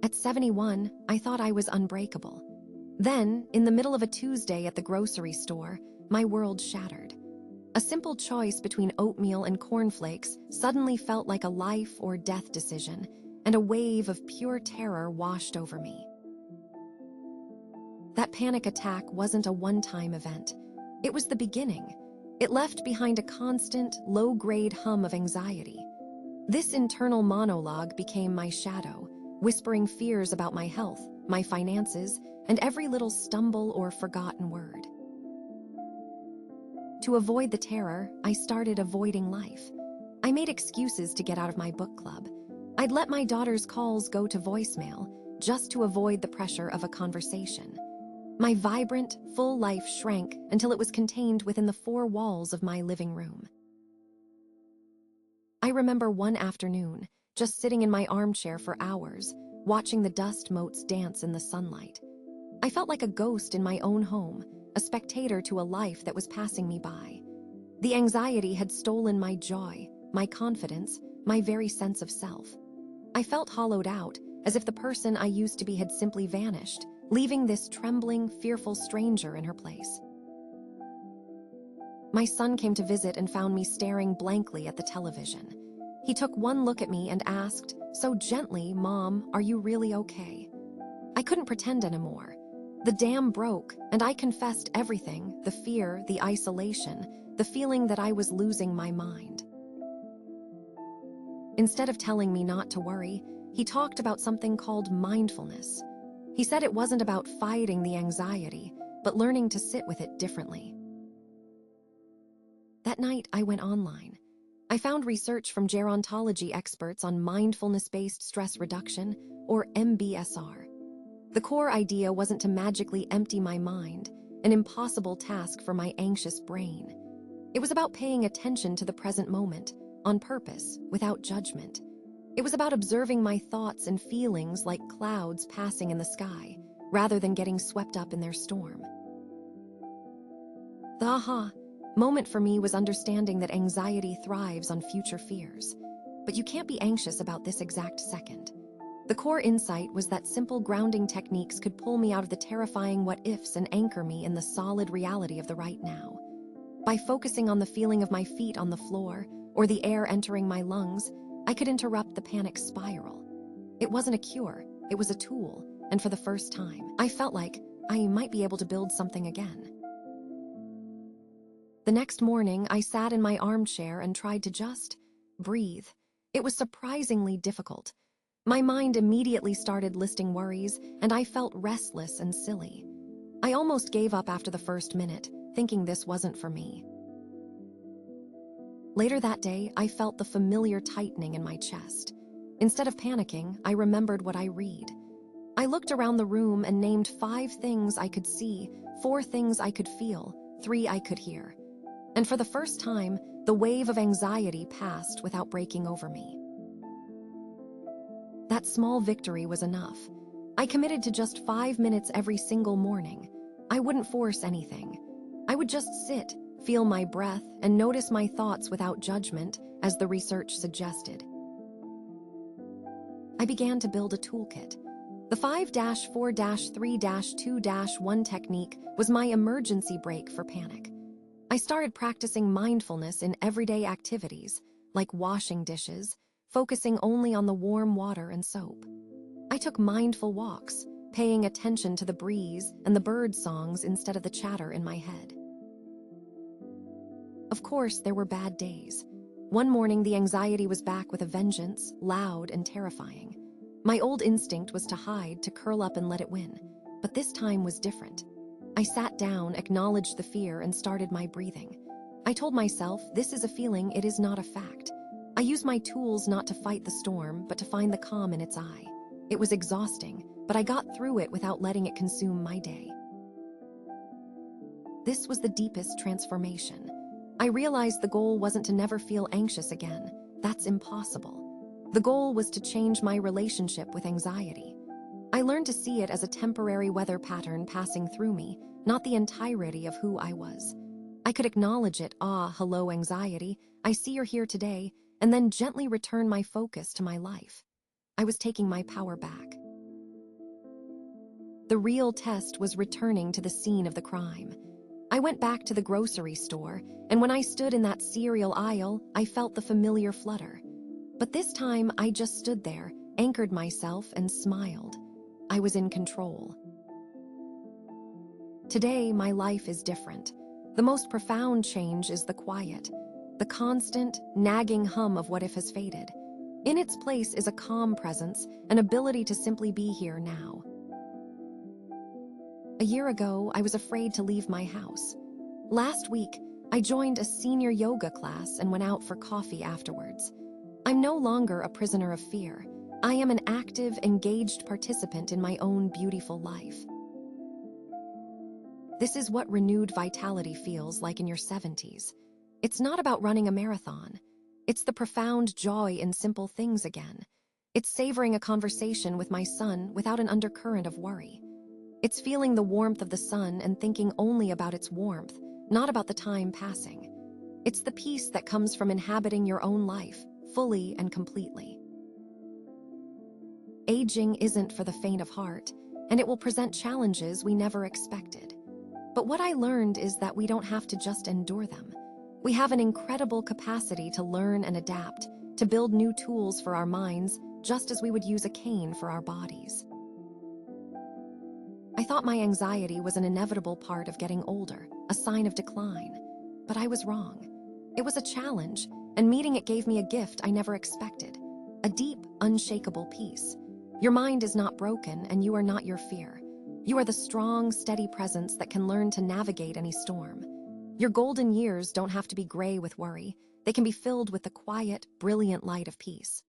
At 71, I thought I was unbreakable. Then, in the middle of a Tuesday at the grocery store, my world shattered. A simple choice between oatmeal and cornflakes suddenly felt like a life or death decision, and a wave of pure terror washed over me. That panic attack wasn't a one-time event. It was the beginning. It left behind a constant, low-grade hum of anxiety. This internal monologue became my shadow, whispering fears about my health, my finances, and every little stumble or forgotten word. To avoid the terror, I started avoiding life. I made excuses to get out of my book club. I'd let my daughter's calls go to voicemail, just to avoid the pressure of a conversation. My vibrant, full life shrank until it was contained within the four walls of my living room. I remember one afternoon, just sitting in my armchair for hours, watching the dust motes dance in the sunlight. I felt like a ghost in my own home, a spectator to a life that was passing me by. The anxiety had stolen my joy, my confidence, my very sense of self. I felt hollowed out, as if the person I used to be had simply vanished, leaving this trembling, fearful stranger in her place. My son came to visit and found me staring blankly at the television. He took one look at me and asked, so gently, "Mom, are you really okay?" I couldn't pretend anymore. The dam broke, and I confessed everything, the fear, the isolation, the feeling that I was losing my mind. Instead of telling me not to worry, he talked about something called mindfulness. He said it wasn't about fighting the anxiety, but learning to sit with it differently. That night, I went online. I found research from gerontology experts on mindfulness-based stress reduction, or MBSR. The core idea wasn't to magically empty my mind, an impossible task for my anxious brain. It was about paying attention to the present moment, on purpose, without judgment. It was about observing my thoughts and feelings like clouds passing in the sky, rather than getting swept up in their storm. The aha moment for me was understanding that anxiety thrives on future fears. But you can't be anxious about this exact second. The core insight was that simple grounding techniques could pull me out of the terrifying what-ifs and anchor me in the solid reality of the right now. By focusing on the feeling of my feet on the floor, or the air entering my lungs, I could interrupt the panic spiral. It wasn't a cure, it was a tool, and for the first time, I felt like I might be able to build something again. The next morning, I sat in my armchair and tried to just breathe. It was surprisingly difficult. My mind immediately started listing worries, and I felt restless and silly. I almost gave up after the first minute, thinking this wasn't for me. Later that day, I felt the familiar tightening in my chest. Instead of panicking, I remembered what I read. I looked around the room and named 5 things I could see, 4 things I could feel, 3 I could hear. And for the first time, the wave of anxiety passed without breaking over me. That small victory was enough. I committed to just 5 minutes every single morning. I wouldn't force anything. I would just sit, feel my breath, and notice my thoughts without judgment, as the research suggested. I began to build a toolkit. The 5-4-3-2-1 technique was my emergency brake for panic. I started practicing mindfulness in everyday activities, like washing dishes, focusing only on the warm water and soap. I took mindful walks, paying attention to the breeze and the bird songs instead of the chatter in my head. Of course, there were bad days. One morning, the anxiety was back with a vengeance, loud and terrifying. My old instinct was to hide, to curl up and let it win. But this time was different. I sat down, acknowledged the fear, and started my breathing. I told myself, this is a feeling, it is not a fact. I used my tools not to fight the storm, but to find the calm in its eye. It was exhausting, but I got through it without letting it consume my day. This was the deepest transformation. I realized the goal wasn't to never feel anxious again. That's impossible. The goal was to change my relationship with anxiety. I learned to see it as a temporary weather pattern passing through me, not the entirety of who I was. I could acknowledge it, hello anxiety, I see you're here today, and then gently return my focus to my life. I was taking my power back. The real test was returning to the scene of the crime. I went back to the grocery store, and when I stood in that cereal aisle, I felt the familiar flutter. But this time, I just stood there, anchored myself, and smiled. I was in control. Today, my life is different. The most profound change is the quiet. The constant, nagging hum of what if has faded. In its place is a calm presence, an ability to simply be here now. A year ago, I was afraid to leave my house. Last week, I joined a senior yoga class and went out for coffee afterwards. I'm no longer a prisoner of fear. I am an active, engaged participant in my own beautiful life. This is what renewed vitality feels like in your 70s. It's not about running a marathon. It's the profound joy in simple things again. It's savoring a conversation with my son without an undercurrent of worry. It's feeling the warmth of the sun and thinking only about its warmth, not about the time passing. It's the peace that comes from inhabiting your own life, fully and completely. Aging isn't for the faint of heart, and it will present challenges we never expected. But what I learned is that we don't have to just endure them. We have an incredible capacity to learn and adapt, to build new tools for our minds, just as we would use a cane for our bodies. I thought my anxiety was an inevitable part of getting older, a sign of decline. But I was wrong. It was a challenge, and meeting it gave me a gift I never expected. A deep, unshakable peace. Your mind is not broken, and you are not your fear. You are the strong, steady presence that can learn to navigate any storm. Your golden years don't have to be gray with worry. They can be filled with the quiet, brilliant light of peace.